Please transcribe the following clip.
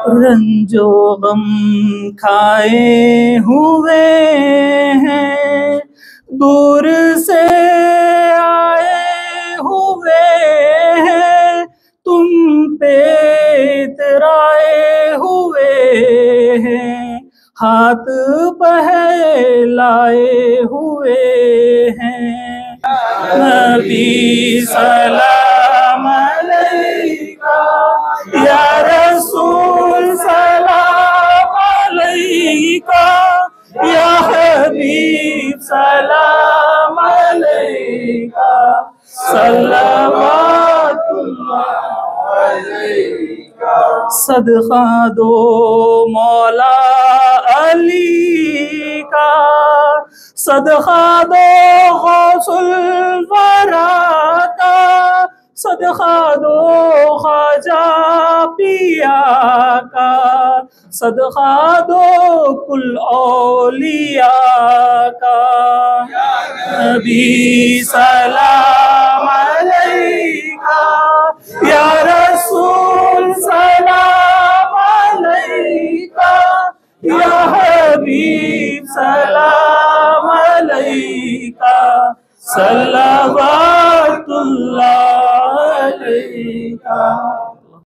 रंजो गम खाए हुए हैं, दूर से आए हुए हैं, तुम पे इतराए हुए हैं, हाथ बहलाए हुए हैं। नबी सलाम अलैका, या रसूल सलाम अलैका, या हबीब सलाम अलैका, सल्लल्लाहु अलैका। सदका दो मौला अली का, सदका दो गौसुल वरा का, सदका दो ख्वाजा पिया का, सदका दो कुल औलिया का। नबी सलाम अलैका, या रसूल सलाम अलैका, या हबीब सलाम अलैका, सल्लल्लाहु अलैका।